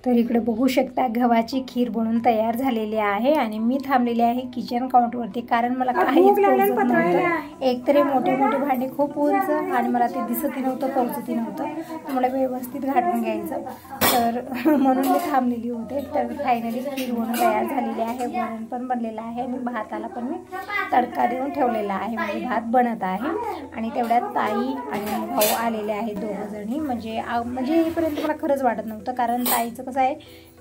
तर इकडे बघू शकता गव्हाची खीर बनून तयार झालेली आहे आणि मी थांबलेली आहे किचन काउंटरवरती, कारण मला काहीच पोहोचत नव्हतं. एकतरी मोठे मोठे भांडे खूप उंच आणि मला ते दिसतही नव्हतं, पोहोचतही नव्हतं. मला व्यवस्थित घाटून घ्यायचं, तर म्हणून मी थांबलेली होते. तर फायनली खीर बनून तयार झालेली आहे, वरण पण बनलेलं आहे आणि भाताला पण मी तडका देऊन ठेवलेला आहे, म्हणजे भात बनत आहे. आणि तेवढ्यात ताई आणि भाऊ आलेले आहेत, दोघंजणी. म्हणजे येईपर्यंत मला खरंच वाटत नव्हतं, कारण ताईचं कसं आहे,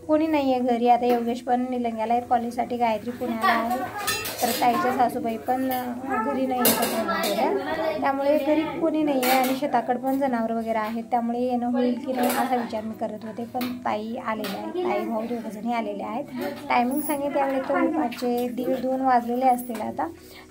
कोणी नाही आहे घरी. आता योगेश पण निलंग्याला आहे कॉलेजसाठी, गायत्री पुण्याला आहे, तर ताईच्या सासूबाई पण घरी नाही आहेत, त्यामुळे घरी कोणी नाही आहे. आणि शेताकडे पण जनावर वगैरे आहेत, त्यामुळे येणं होईल की नाही असा विचार मी करत होते. पण ताई आलेले आहेत, ताई भाऊ दोघंजणी आलेले आहेत. टायमिंग सांगितलं त्यावेळी तर 1:30-2 वाजलेले असतील आता.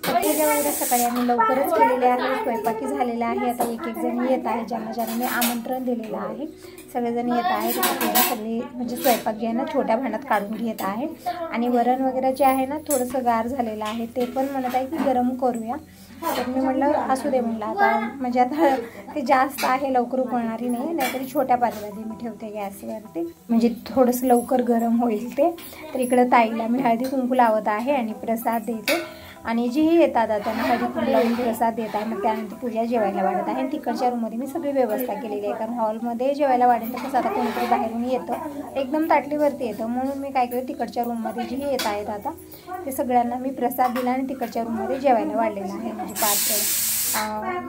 तर पूजा वगैरे सकाळी आम्ही लवकरच केलेले आहे, स्वयंपाकी झालेला आहे. आता एक जण येत आहे, ज्यांना मी आमंत्रण दिलेलं आहे, सगळेजण येत आहेत. पूजा सगळी म्हणजे स्वयंपाक जे आहे ना छोट्या भांड्यात काढून घेत आहे. आणि वरण वगैरे जे आहे ना थोडंसं गार झालेलं आहे, ते पण म्हणत आहे की गरम करूया. तर मी म्हटलं असू दे, म्हटलं आता म्हणजे आता ते जास्त आहे, लवकर उकळणारी नाही, नाहीतरी छोट्या पातेल्यात मी ठेवते गॅसवरती, म्हणजे थोडंसं लवकर गरम होईल ते. तर इकडं ताईला मी हळदी कुंकू लावत आहे आणि प्रसाद देते. आणि जेही येतात त्यांना हळदी कुंकू लावून प्रसाद देत आहे. मग त्यानंतर पूजा जेवायला वाढत आहे. आणि तिकडच्या रूममध्ये मी सगळी व्यवस्था केलेली आहे, कारण हॉलमध्ये जेवायला वाढेल तर कसं आता कोणीतरी बाहेरून येतं, एकदम ताटलीवरती येतं. म्हणून मी काय केलं, तिकडच्या रूममध्ये जेही येत आहेत आता ते सगळ्यांना मी प्रसाद दिला आणि तिकडच्या रूममध्ये जेवायला वाढलेलं आहे. म्हणजे पात्र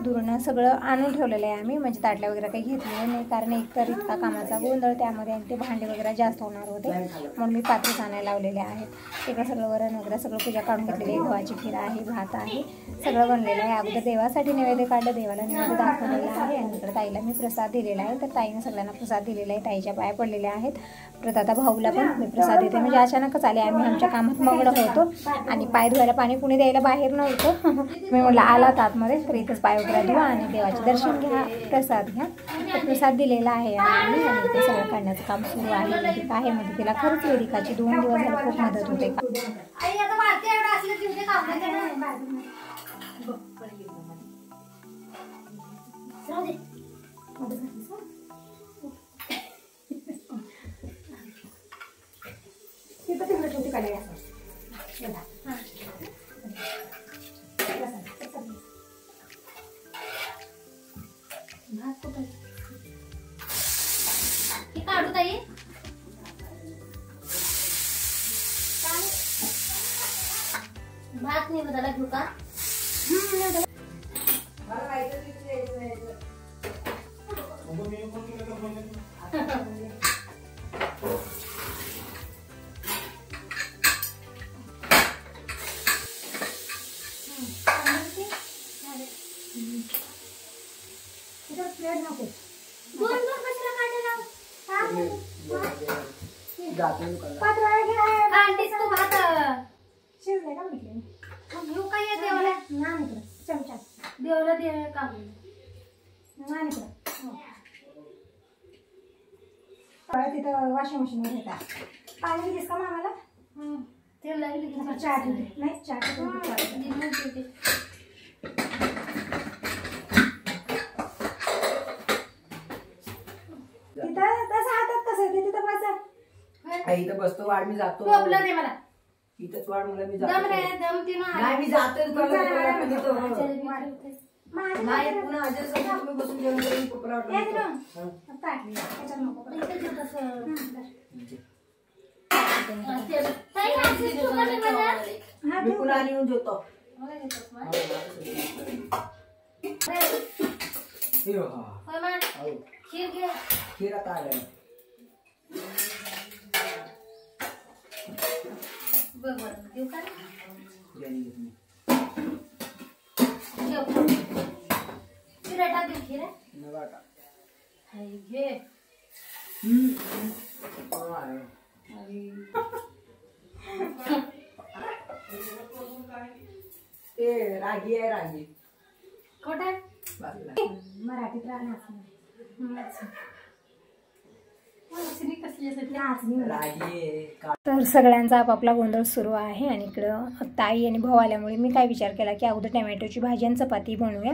दुरून सगळं आणून ठेवलेलं आहे आम्ही, म्हणजे ताटल्या वगैरे काही घेतलेलं नाही, कारण एकतर इतका कामाचा गोंधळ, त्यामध्ये आणि ते भांडे वगैरे जास्त होणार होते, म्हणून मी पात्रच आणायला लावलेले आहेत. तिकडं सगळं वरण वगैरे सगळं पूजा काढून घेतलेली आहे. गव्हाची खीर आहे, भात आहे, सगळं बनलेलं आहे. अगोदर देवासाठी नैवेद्य काढलं, देवाला नैवेद्य दाखवलेला आहे. आणि इकडे ताईला मी प्रसाद दिलेला आहे, तर ताईने सगळ्यांना प्रसाद दिलेला आहे. ताईच्या पाया पडलेल्या आहेत. परत आता भाऊला पण मी प्रसाद देते. म्हणजे अचानकच आले, आम्ही आमच्या कामात मग्न होतो आणि पाय धुवायला पाणी कुणी द्यायला बाहेर नव्हतं. मी म्हटलं आलात आतमध्ये तर इथंच पाय वगैरे धुवा आणि देवाचे दर्शन घ्या, प्रसाद घ्या. तर प्रसाद दिलेला आहे आम्ही. आणि ते सगळं काढण्याचं काम सुरू आहे. वेदिका आहे मदतीला, खरंच वेदिकाची 2 दिवस झाले खूप मदत होते. भात नाही बदला घेऊ का? घेऊ काय देवाला चमचा देवाला दे का तिथं वॉशिंग मशीन वर येतात. पाणी दिलीस का मामाला? ते लागली चहा ठेवते, नाही चहा ठेवते. तिथं तसं हातात कसं ते तिथं बसा. इथं बसतो, वाढ मी जातो. प्रॉब्लेम नाही मला, इथंच वाढ मला, मी जातो. दम नाही, दम ती नाही मी जातो. नाही पुन्हा अजय तुम्ही बसून जेवण करून कोपरा मी पुन्हा येऊन जेवतो. खीर आता आलं देऊ का? खीर खीर घे. ते रागी आहे, रागी खोटा मराठीत राहणार. तर सगळ्यांचा आपापला गोंधळ सुरू आहे. आणि इकडं ताई आणि भाऊ आल्यामुळे मी काय विचार केला की अगोदर टमॅटोची भाजी आणि चपाती बनवूया,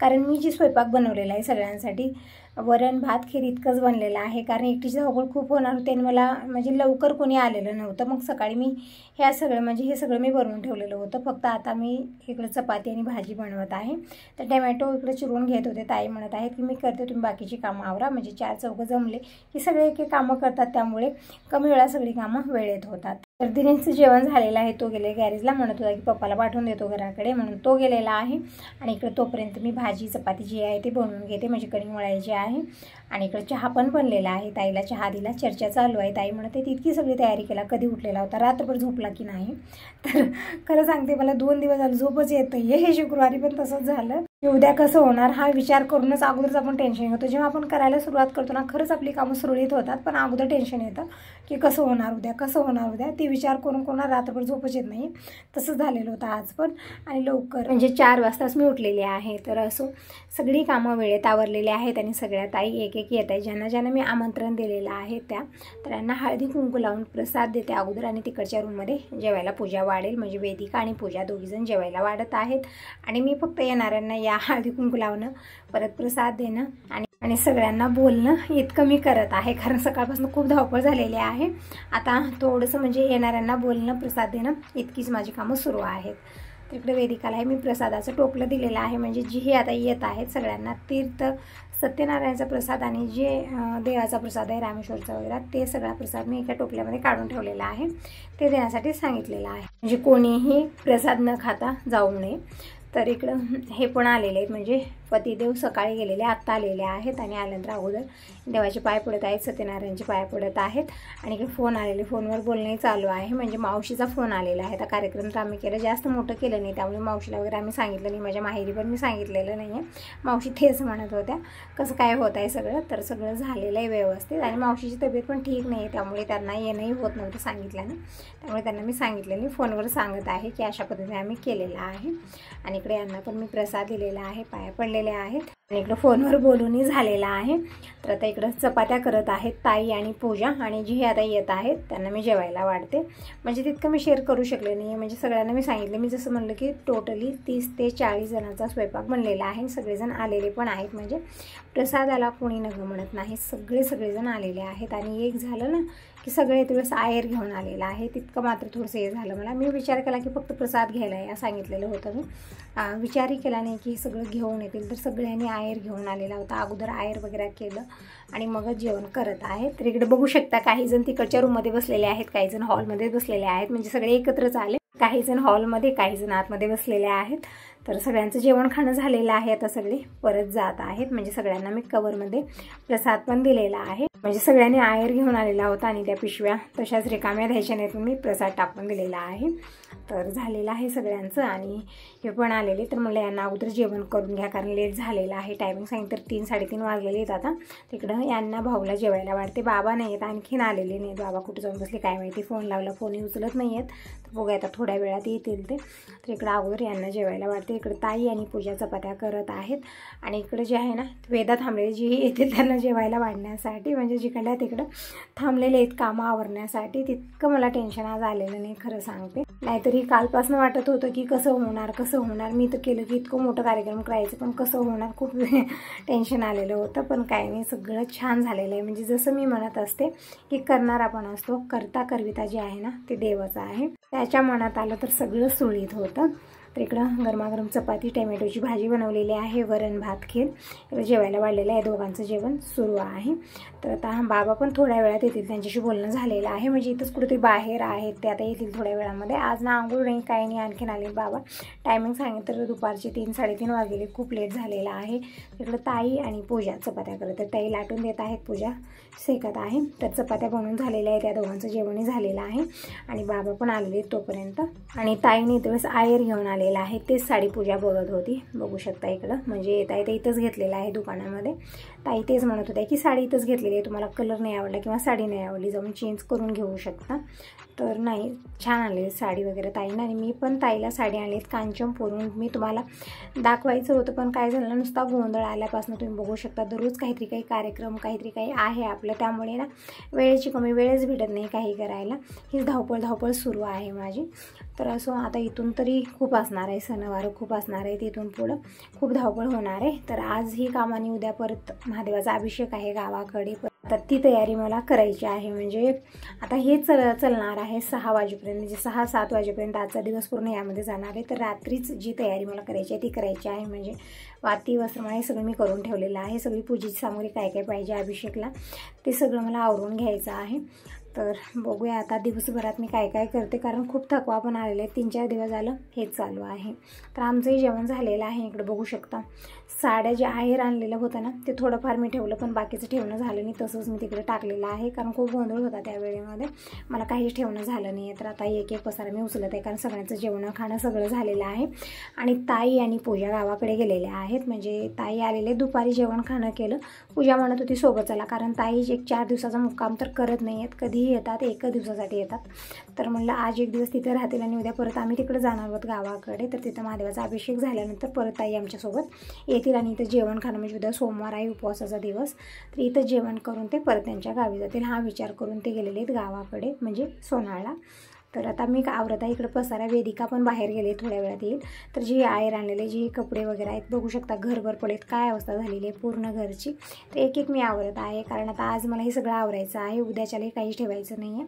कारण मी जी स्वयंपाक बनवलेला आहे सगळ्यांसाठी वरण भात खीर इतकंच बनलेलं आहे, कारण एकटीची धावपळ खूप होणार होती आणि मला म्हणजे लवकर कोणी आलेलं नव्हतं. मग सकाळी मी हे सगळं मी बनवून ठेवलेलं होतं. फक्त आता मी इकडं चपाती आणि भाजी बनवत आहे. तर टमॅटो इकडे चिरून घेत होते. ताई म्हणत आहेत की मी करते, तुम्ही बाकीची कामं आवरा. म्हणजे 4 चौघं जमले की सगळे एक कामं करतात, त्यामुळे कमी वेळात सगळी कामं वेळेत होतात. तर दिनेशचं जेवण झालेलं आहे. तो गेले गॅरेजला, म्हणत होता की पप्पाला पाठवून देतो घराकडे, म्हणून तो गेलेला आहे. आणि इकडे तोपर्यंत मी भाजी चपाती जी आहे ते बनवून घेते, म्हणजे कणिक मळायची आहे. आणि इकडे चहा पण बनलेला आहे. ताईला चहा दिला. चर्चा चालू आहे. ताई म्हणते तितकी सगळी तयारी केला, कधी उठलेला होता, रात्रभर झोपला की नाही. तर खरं सांगते मला 2 दिवस झाले झोपच येत नाही. हे शुक्रवारी पण तसंच झालं की उद्या कसं होणार हा विचार करूनच अगोदरच आपण टेन्शन घेतो. जेव्हा आपण करायला सुरुवात करतो ना, खरंच आपली कामं सुरळीत होतात, पण अगोदर टेन्शन येतं की कसं होणार उद्या, ती विचार करून कोणा रात्रभर झोपच येत नाही. तसंच झालेलं होतं आज पण. आणि लवकर म्हणजे 4 वाजताच मी उठलेली आहे. तर असो सगळी कामं वेळेत आवरलेली आहेत. आणि सगळ्या ताई एक येत आहे. ज्यांना मी आमंत्रण दिलेलं आहे त्या, तर त्यांना हळदी कुंकू लावून प्रसाद देते अगोदर. आणि तिकडच्या रूममध्ये जेवायला पूजा वाढेल, म्हणजे वेदिका आणि पूजा दोघीजण जेवायला वाढत आहेत. आणि मी फक्त येणाऱ्यांना या हळदी कुंकू लावणं, परत प्रसाद देणं आणि सगळ्यांना बोलणं इतकं मी करत आहे, कारण सकाळपासून खूप धावपळ झालेली आहे. आता थोडंसं म्हणजे येणाऱ्यांना बोलणं, प्रसाद देणं इतकीच माझी कामं सुरू आहेत. तिकडे वेदिकाला मी प्रसादाचं टोपलं दिलेलं आहे, म्हणजे जी आता येत आहेत सगळ्यांना तीर्थ सत्यनारायणाचा प्रसाद आणि जे देवाचा प्रसाद आहे रामेश्वरचा वगैरे, ते सगळा प्रसाद मी एका टोपल्यामध्ये काढून ठेवलेला आहे. ते देण्यासाठी सांगितलेलं आहे, म्हणजे कोणीही प्रसाद न खाता जाऊ नये. तर इकडं हे पण आलेले आहेत, म्हणजे पतिदेव सकाळी गेलेले आत्ता आलेले आहेत. आणि आल्यानंतर अगोदर देवाचे पाय पडत आहेत, सत्यनारायणचे पाय पडत आहेत. आणि इकडे फोन आलेले, फोनवर बोलणंही चालू आहे. म्हणजे मावशीचा फोन आलेला आहे. आता कार्यक्रम तर आम्ही केलं, जास्त मोठं केलं नाही, त्यामुळे मावशीला वगैरे आम्ही सांगितलं नाही. माझ्या माहेरी पण मी सांगितलेलं नाही आहे. मावशी तेच म्हणत होत्या कसं काय होत आहे सगळं. तर सगळं झालेलं आहे व्यवस्थित. आणि मावशीची तब्येत पण ठीक नाही आहे, त्यामुळे त्यांना येणंही होत नव्हतं सांगितल्यानं. त्यामुळे त्यांना मी सांगितलं नाही, फोनवर सांगत आहे की अशा पद्धतीने आम्ही केलेलं आहे. आणि इकडे यांना पण मी प्रसाद दिलेला आहे, पाया पडलेले आहेत. आणि इकडं फोनवर बोलूनही झालेला आहे. तर आता इकडं चपात्या करत आहेत ताई आणि पूजा. आणि जी आता येत आहेत त्यांना मी जेवायला वाढते. म्हणजे तितकं मी शेअर करू शकले नाही, म्हणजे सगळ्यांना मी सांगितलं. मी जसं म्हणलं की टोटली 30 ते 40 जणांचा स्वयंपाक बनलेला आहे. सगळेजण आलेले पण आहेत, म्हणजे प्रसादाला कोणी नग म्हणत नाही, सगळेजण आलेले आहेत. आणि एक झालं ना की सगळे दिवस आहेर घेऊन आलेला आहे, तितकं मात्र थोडंसं हे झालं मला. मी विचार केला की फक्त प्रसाद घ्यायला या सांगितलेलं होतं. मी विचारही केला नाही की सगळं घेऊन येतील. तर सगळ्यांनी आहेर घेऊन आलेला होता. अगोदर आहेर वगैरे केलं आणि मगच जेवण करत आहे. तर इकडे बघू शकता काही जण तिकडच्या रूममध्ये बसलेले आहेत, काही जण हॉलमध्ये बसलेले आहेत, म्हणजे सगळे एकत्रच आले. काही जण हॉलमध्ये, काही जण आतमध्ये बसलेले आहेत. तर सगळ्यांचं जेवण खाणं झालेलं आहे. आता सगळे परत जात आहेत, म्हणजे सगळ्यांना मी कवरमध्ये प्रसाद पण दिलेला आहे. म्हणजे सगळ्यांनी आहेर घेऊन आलेला होता आणि त्या पिशव्या तशाच रिकाम्या द्यायच्या नाहीत, मी प्रसाद टाकून दिलेला आहे. तर झालेलं आहे सगळ्यांचं. आणि हे पण आलेले, तर म्हणलं यांना अगोदर जेवण करून घ्या, कारण लेट झालेलं आहे. टायमिंग सांगितलं तर 3-3:30 वाजलेले आहेत. आता तिकडं यांना भाऊला जेवायला वाढते. बाबा नाही आहेत, आणखीन आलेले नाहीत. बाबा कुठे जाऊन बसले काय माहिती, फोन लावला फोनही उचलत नाही आहेत. तर बघा आता थोड्या वेळात येतील ते. तर इकडं अगोदर यांना जेवायला वाढते. इकडे ताई आणि पूजा चपात्या करत आहेत. आणि इकडे जे आहे ना वेदा थांबलेले, जी येतील त्यांना जेवायला वाढण्यासाठी, म्हणजे जिकडल्या तिकडं थांबलेले आहेत कामं आवरण्यासाठी. तितकं मला टेन्शन आज आलेलं नाही खरं सांगते. नाहीतरी कालपासून वाटत होतं की कसं होणार. मी तर केलं की इतकं मोठं कार्यक्रम करायचं, पण कसं होणार, खूप टेन्शन आलेलं होतं. पण काही नाही, सगळं छान झालेलं आहे. म्हणजे जसं मी म्हणत असते की करणारा आपण असतो, करता करविता जे आहे ना ते देवाचं आहे. त्याच्या मनात आलं तर सगळं सुरळीत होतं. तर इकडं गरमागरम चपाती, टमॅटोची भाजी बनवलेली आहे, वरण भात खीर इकडं जेवायला वाढलेलं आहे. दोघांचं जेवण सुरू आहे. तर आता बाबा पण थोड्या वेळात येतील, त्यांच्याशी बोलणं झालेलं आहे. म्हणजे इथंच कुठेतरी बाहेर आहेत, ते आता येतील थोड्या वेळामध्ये. आज ना आंघोळ नाही काही नाही, आणखीन आले बाबा. टायमिंग सांगितलं तर दुपारचे 3-3:30 वाजलेले, खूप लेट झालेला आहे. इकडं ताई आणि पूजा चपात्या करत, तर ताई लाटून देत आहेत, पूजा शेकत आहे. तर चपात्या बनवून झालेल्या आहेत, त्या दोघांचं जेवणही झालेलं आहे. आणि बाबा पण आलेले तोपर्यंत. आणि ताईने इथेच आयर घेऊन आलेला आहे, तेच साडी पूजा बघत होती. बघू शकता इकडं, म्हणजे येता येतं इथंच घेतलेलं आहे दुकानामध्ये. ताई तेच म्हणत होत्या की साडी इथंच घेतलेली आहे, तुम्हाला कलर नाही आवडला किंवा साडी नाही आवडली जाऊन चेंज करून घेऊ शकता. तर नाही, छान आणलेली साडी वगैरे ताईनं. आणि मी पण ताईला साडी आणलीत कांचनपुरून. मी तुम्हाला दाखवायचं होतं, पण काय झालं, नुसता गोंधळ आल्यापासून तुम्ही बघू शकता दररोज काहीतरी काही कार्यक्रम, काहीतरी काही आहे आपलं, त्यामुळे ना वेळेची कमी, वेळच भेटत नाही काही करायला. हीच धावपळ सुरू आहे माझी. तर असं आता इथून तरी खूप असणार आहे, सणवार खूप असणार आहे, तिथून पुढं खूप धावपळ होणार आहे. तर आज ही कामाने उद्या परत महादेवाचा अभिषेक आहे गावाकडे, तर ती तयारी मला करायची आहे. म्हणजे आता हे चलणार आहे 6 वाजेपर्यंत, म्हणजे 6-7 वाजेपर्यंत आजचा दिवस पूर्ण यामध्ये जाणार आहे. तर रात्रीच जी तयारी मला करायची आहे ती करायची आहे. म्हणजे वाती वस्त्रमाळे सगळं मी करून ठेवलेलं आहे. सगळी पूजेची सामग्री काय काय पाहिजे अभिषेकला ते सगळं मला आवरून घ्यायचं आहे. तर बघूया आता दिवसभरात मी काय काय करते, कारण खूप थकवा पण आलेला आहे. 3-4 दिवस झालं हेच चालू आहे. तर आमचंही जेवण झालेलं आहे. इकडे बघू शकता साड्या जे आहेर आणलेलं होतं ना ते थोडंफार मी ठेवलं, पण बाकीचं ठेवणं झालं नाही, तसंच मी तिकडे टाकलेलं आहे. कारण खूप गोंधळ होता त्या वेळेमध्ये, मला काहीच ठेवणं झालं नाही आहे. तर आता एक पसारा मी उचलत आहे, कारण सगळ्यांचं जेवण खाणं सगळं झालेलं आहे. आणि ताई आणि पूजा गावाकडे गेलेल्या आहेत. म्हणजे ताई आलेले, दुपारी जेवण खाणं केलं. पूजा म्हणत होती सोबत चला, कारण ताई 4 दिवसाचा मुक्काम तर करत नाही आहेत, कधीही येतात, 1 दिवसासाठी येतात. तर म्हणलं आज 1 दिवस तिथे राहतील आणि उद्या परत आम्ही तिकडे जाणार आहोत गावाकडे. तर तिथं महादेवाचा अभिषेक झाल्यानंतर परत ताई आमच्यासोबत येतील आणि इथं जेवण खाणं, म्हणजे उद्या सोमवार आहे, उपवासाचा दिवस, तर इथं जेवण करून ते परत त्यांच्या गावी जातील हा विचार करून ते गेलेले आहेत गावाकडे, म्हणजे सोनाळला. तर आता मी आवरत आहे. इकडे पसारा, वेदिका पण बाहेर गेले, थोड्या वेळात येईल. तर जी आहेर आणलेले जी कपडे वगैरे आहेत बघू शकता, घरभर पडलेत, काय अवस्था झालेली आहे पूर्ण घरची. तर एक मी आवरत आहे, कारण आता आज मला हे सगळं आवरायचं आहे, उद्याच्यालाही काहीच ठेवायचं नाही आहे.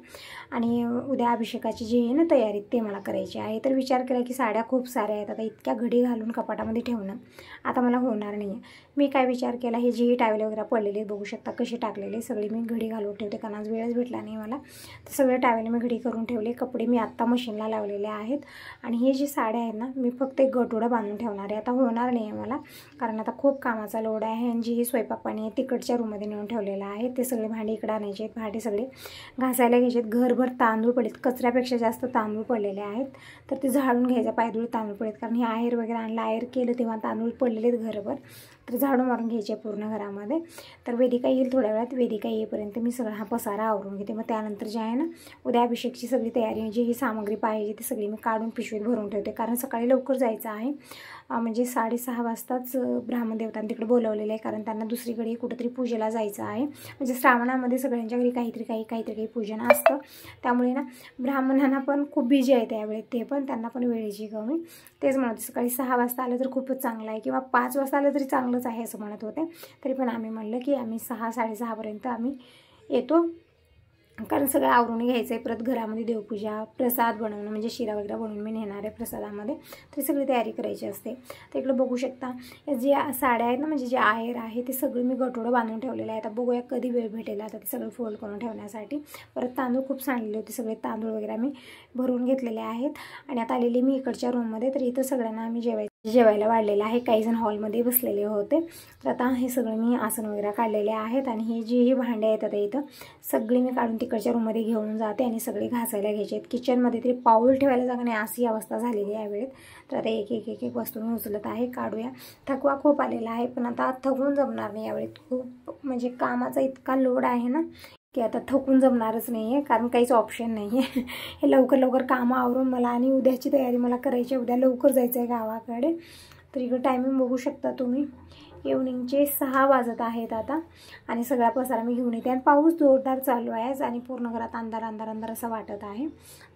आणि उद्या अभिषेकाची जी आहे ना तयारी ते मला करायची आहे. तर विचार केला की साड्या खूप साऱ्या आहेत, आता इतक्या घडी घालून कपाटामध्ये ठेवणं आता मला होणार नाही आहे. मी काय विचार केला, हे जी टावेल वगैरे पडलेले बघू शकता कशी टाकलेले, सगळे मी घडी घालून ठेवते, कारण आज वेळच भेटला नाही मला. तर सगळे टावेल मी घडी करून ठेवले. कपडे मी आत्ता मशीनला लावलेले आहेत. आणि हे जे साड्या आहेत ना मी फक्त एक गटोडा बांधून ठेवणार आहे, आता होणार नाही आहे मला, कारण आता खूप कामाचा लोड आहे. आणि जी ही स्वयंपाक पाणी आहे तिकडच्या रूममध्ये नेऊन ठेवलेलं आहे. ते सगळे भांडी इकडे आणायचे आहेत, भांडे सगळे घासायला घ्यायचे आहेत. घरभर तांदूळ पडलेत, कचऱ्यापेक्षा जास्त तांदूळ पडलेले आहेत. तर ते झाडून घ्यायचं, पायदूळ तांदूळ पडलेत, कारण हे आहेर वगैरे आणलं, आहेर केलं तेव्हा तांदूळ पडलेलेत घरभर. तर झाडू मारून घ्यायचे पूर्ण घरामध्ये. तर वेदिका येईल थोड्या वेळात, वेदिका येईपर्यंत मी सगळा हा पसारा आवरून घेते. मग त्यानंतर जे आहे ना उद्या अभिषेकची सगळी तयारी, जी ही सामग्री पाहिजे ती सगळी मी काढून पिशवीत भरून ठेवते, कारण सकाळी लवकर जायचं आहे. म्हणजे 6:30 वाजताच ब्राह्मणदेवतांना तिकडे बोलवलेलं आहे, कारण त्यांना दुसरीकडे कुठेतरी पूजेला जायचं आहे. म्हणजे श्रावणामध्ये सगळ्यांच्या घरी काहीतरी पूजन असतं, त्यामुळे ना ब्राह्मणांना पण खूप बिजी आहे त्यावेळेस, ते पण त्यांना पण वेळेची कमी. तेच म्हणत सकाळी 6 वाजता आलं तर खूपच चांगलं आहे, किंवा 5 वाजता आलं तरी चांगलंच आहे असं म्हणत होते. तरी पण आम्ही म्हणलं की आम्ही 6-6:30पर्यंत आम्ही येतो, कारण सगळं आवरून घ्यायचं आहे. परत घरामध्ये देवपूजा, प्रसाद बनवणं, म्हणजे शिरा वगैरे बनवून मी नेणार आहे प्रसादामध्ये, तरी सगळी तयारी करायची असते. तर इकडं बघू शकता जे साड्या आहेत ना, म्हणजे जे आहेर आहे ते सगळं मी गठोडं बांधून ठेवलेलं आहे. आता बघूया कधी वेळ भेटेल आता ते सगळं फोल्ड करून ठेवण्यासाठी. परत तांदूळ खूप सांडलेले होते, सगळे तांदूळ वगैरे आम्ही भरून घेतलेले आहेत. आणि आता आलेली मी इकडच्या रूममध्ये, तर इथं सगळ्यांना आम्ही जेवायला वाढलेलं आहे. काही जण हॉलमध्ये बसलेले होते. तर आता हे सगळं मी आसन वगैरे काढलेले आहेत. आणि ही जी ही भांडे आहेत आता इथं सगळी मी काढून तिकडच्या रूममध्ये घेऊन जाते आणि सगळे घासायला घ्यायचे आहेत. किचनमध्ये तरी पाऊल ठेवायला जागा नाही अशी अवस्था झालेली आहे यावेळेत. तर आता एक वस्तू मी उचलत आहे, काढूया. थकवा खूप आलेला आहे, पण आता थकून जमणार नाही यावेळेत. खूप म्हणजे कामाचा इतका लोड आहे ना की आता थकून जमणारच नाही आहे, कारण काहीच ऑप्शन नाही आहे. हे लवकर कामं आवरून मला आणि उद्याची तयारी मला करायची आहे. उद्या लवकर जायचं आहे गावाकडे. तर इकडं टायमिंग बघू शकता तुम्ही, इव्हनिंगचे 6 वाजत आहेत आता. आणि सगळा पसारा मी घेऊन येते आणि पाऊस जोरदार चालू आहे आणि पूर्ण घरात अंधार असं वाटत आहे.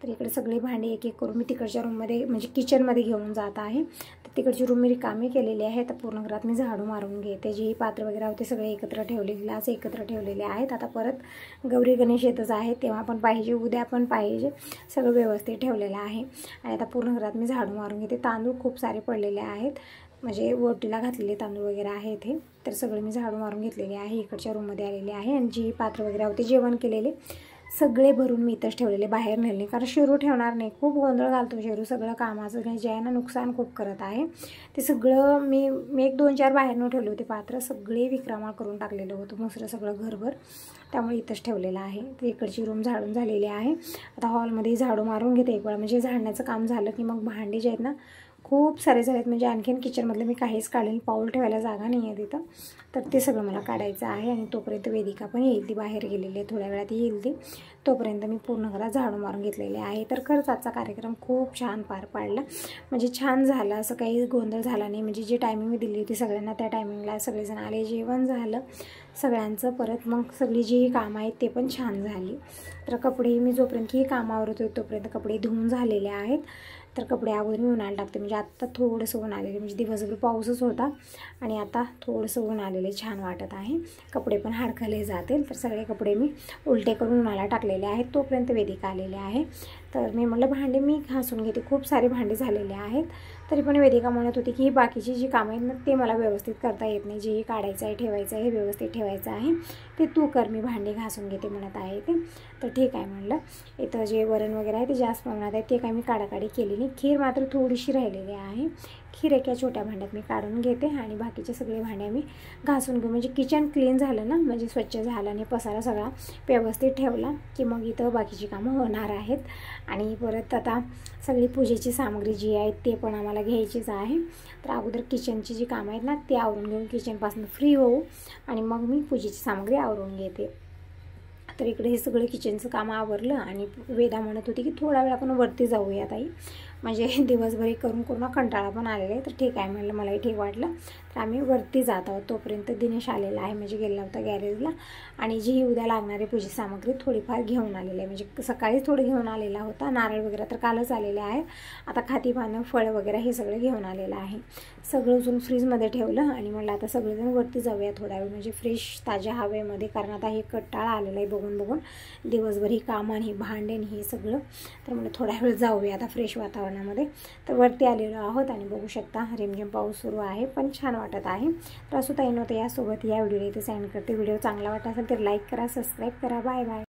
तर इकडे सगळी भांडी एक करून मी तिकडच्या रूममध्ये, म्हणजे किचनमध्ये घेऊन जात आहे. तर तिकडची रूम मी रिकामी केलेली आहे. तर पूर्ण घरात मी झाडू मारून घेते. जी पात्र वगैरे होते सगळे एकत्र ठेवले, ग्लास एकत्र ठेवलेले आहेत. आता परत गौरी गणेश येतच आहे, तेव्हा पण पाहिजे, उद्या पण पाहिजे, सगळं व्यवस्थित ठेवलेलं आहे. आणि आता पूर्ण घरात मी झाडू मारून घेते. तांदूळ खूप सारे पडलेले आहेत, म्हणजे वोटीला घातलेले तांदूळ वगैरे आहेत हे. तर सगळे मी झाडू मारून घेतलेले आहे, इकडच्या रूममध्ये आलेले आहे. आणि जी पात्र वगैरे होते जेवण केलेले सगळे भरून मी इथंच ठेवलेले, बाहेर नेले, कारण शिरू ठेवणार नाही. खूप गोंधळ घालतो शिरू, सगळं कामाचं जे आहे ना नुकसान खूप करत आहे. ते सगळं मी 1-2-4 बाहेर न ठेवले होते पात्र, सगळे विक्रमाळ करून टाकलेलं होतं मुसरं सगळं घरभर, त्यामुळे इथंच ठेवलेलं आहे. तर इकडची रूम झाडून झालेली आहे. आता हॉलमध्ये झाडू मारून घेते एक वेळा, म्हणजे झाडण्याचं काम झालं की मग भांडी जे आहेत ना खूप सारे झालेत, म्हणजे आणखीन किचनमधलं मी काहीच काढेल, पाऊल ठेवायला जागा नाही आहे तिथं. तर ते सगळं मला काढायचं आहे. आणि तोपर्यंत वेदिका पण येईल, ती बाहेर गेलेली आहे, थोड्या वेळात येईल ती. तोपर्यंत मी पूर्ण घरात झाडू मारून घेतलेले आहे. तर खरंच आजचा कार्यक्रम खूप छान पार पाडला, म्हणजे छान झाला, असं काही गोंधळ झाला नाही. म्हणजे जी टायमिंग मी दिली होती सगळ्यांना त्या टायमिंगला सगळेजण आले, जेवण झालं सगळ्यांचं. परत मग सगळी जी कामं आहेत ते पण छान झाली. तर कपडे मी जोपर्यंत ही कामावर होते तोपर्यंत कपडे धुवून झालेले आहेत. तर कपडे अगोदर मी उन्हाळ्याला टाकते. म्हणजे आत्ता थोडंसं ऊन आलेलं, म्हणजे दिवसभर पाऊसच होता आणि आता थोडंसं ऊन आलेलं छान वाटत आहे. कपडे पण हडकले जातील. तर सगळे कपडे मी उलटे करून उन्हाळ्याला टाकलेले आहेत. तोपर्यंत वेदिका आलेले आहे. तर मी म्हटलं भांडे मी घासून घेते. खूप सारे भांडे झालेले आहेत. तरी पण वेदिका म्हणत होती की ही बाकीची जी कामं आहेत ना ते मला व्यवस्थित करता येत नाही. जे काढायचं आहे, ठेवायचं आहे, हे व्यवस्थित ठेवायचं आहे ते तू कर, मी भांडे घासून घेते म्हणत आहे ते. तर ठीक आहे म्हणलं. इथं जे वरण वगैरे आहे ते जास्त प्रमाणात आहे ते काय मी काढाकाढी केली नाही. खीर मात्र थोडीशी राहिलेली आहे. खीर एका छोट्या भांड्यात मी काढून घेते आणि बाकीचे सगळे भांडे मी घासून घेऊ. म्हणजे किचन क्लीन झालं ना, म्हणजे स्वच्छ झालं आणि पसारा सगळा व्यवस्थित ठेवला की मग इथं बाकीची कामं होणार आहेत. आणि परत आता सगळी पूजेची सामग्री जी आहे ते पण आम्हाला घ्यायचीच आहे. तर अगोदर किचनची जी कामं आहेत ना ते आवरून घेऊन किचनपासून फ्री होऊ आणि मग मी पूजेची सामग्री आवरून घेते. तर इकडे हे सगळं किचनचं काम आवरलं आणि वेदा म्हणत होती की थोडा वेळ आपण वरती जाऊया ताई, म्हणजे दिवसभर करून करून कंटाळा पण आलेला आहे. तर ठीक आहे म्हणलं, मलाही ठीक वाटलं. तर आम्ही वरती जात आहोत. तोपर्यंत दिनेश आलेला आहे, म्हणजे गेला होता गॅरेजला आणि जी उद्या लागणारी पूजेची सामग्री थोडीफार घेऊन आलेली आहे. म्हणजे सकाळीच थोडी घेऊन आलेला होता. नारळ वगैरे तर कालच आलेले आहे. आता खाती पानं फळं वगैरे हे सगळं घेऊन आलेलं आहे. सगळं उचलून फ्रीजमध्ये ठेवलं आणि म्हणलं आता सगळेजण वरती जाऊया थोडा वेळ, म्हणजे फ्रेश ताज्या हवेमध्ये. कारण आता हे कंटाळा आलेला आहे बघून बघून दिवसभर ही कामं आणि भांडे हे सगळं. तर म्हणलं थोडा वेळ जाऊया आता फ्रेश वातावरणामध्ये. तर वरती आलेलो आहोत आणि बघू शकता रिमझिम पाऊस सुरू आहे पण छान वाटत आहे. तर असं ताई नव्हतं यासोबत या व्हिडिओला इथे सेंड करते. व्हिडिओ चांगला वाटत असेल तर लाईक करा, सबस्क्राईब करा. Bye bye.